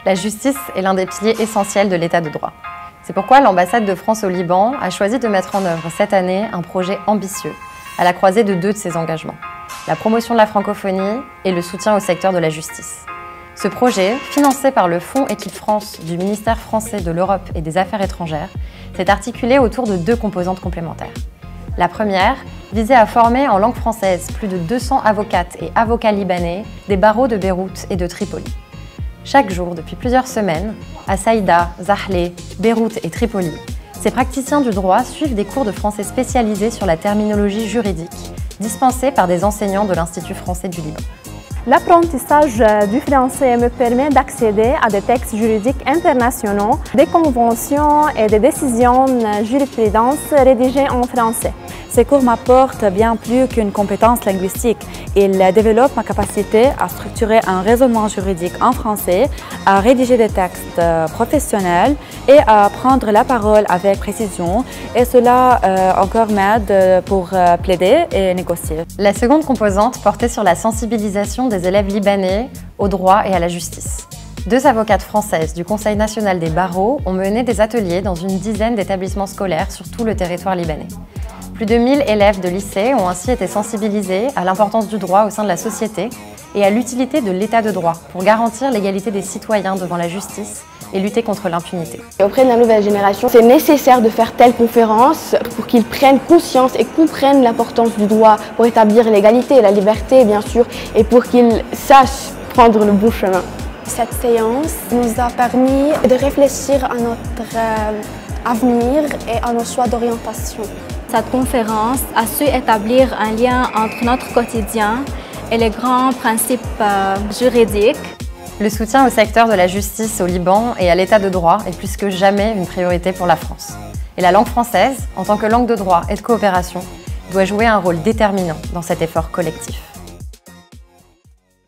La justice est l'un des piliers essentiels de l'état de droit. C'est pourquoi l'ambassade de France au Liban a choisi de mettre en œuvre cette année un projet ambitieux, à la croisée de deux de ses engagements, la promotion de la francophonie et le soutien au secteur de la justice. Ce projet, financé par le Fonds Équipe France du ministère français de l'Europe et des Affaires étrangères, s'est articulé autour de deux composantes complémentaires. La première visait à former en langue française plus de 200 avocates et avocats libanais des barreaux de Beyrouth et de Tripoli. Chaque jour, depuis plusieurs semaines, à Saïda, Zahle, Beyrouth et Tripoli, ces praticiens du droit suivent des cours de français spécialisés sur la terminologie juridique, dispensés par des enseignants de l'Institut français du Liban. L'apprentissage du français me permet d'accéder à des textes juridiques internationaux, des conventions et des décisions jurisprudence rédigées en français. Ces cours m'apportent bien plus qu'une compétence linguistique. Ils développent ma capacité à structurer un raisonnement juridique en français, à rédiger des textes professionnels et à prendre la parole avec précision. Et cela encore m'aide pour plaider et négocier. La seconde composante portait sur la sensibilisation des élèves libanais au droit et à la justice. Deux avocates françaises du Conseil national des barreaux ont mené des ateliers dans une dizaine d'établissements scolaires sur tout le territoire libanais. Plus de 1000 élèves de lycée ont ainsi été sensibilisés à l'importance du droit au sein de la société et à l'utilité de l'état de droit pour garantir l'égalité des citoyens devant la justice et lutter contre l'impunité. Auprès de la nouvelle génération, c'est nécessaire de faire telle conférence pour qu'ils prennent conscience et comprennent l'importance du droit pour établir l'égalité et la liberté, bien sûr, et pour qu'ils sachent prendre le bon chemin. Cette séance nous a permis de réfléchir à notre avenir et à nos choix d'orientation. Cette conférence a su établir un lien entre notre quotidien et les grands principes juridiques. Le soutien au secteur de la justice au Liban et à l'état de droit est plus que jamais une priorité pour la France. Et la langue française, en tant que langue de droit et de coopération, doit jouer un rôle déterminant dans cet effort collectif.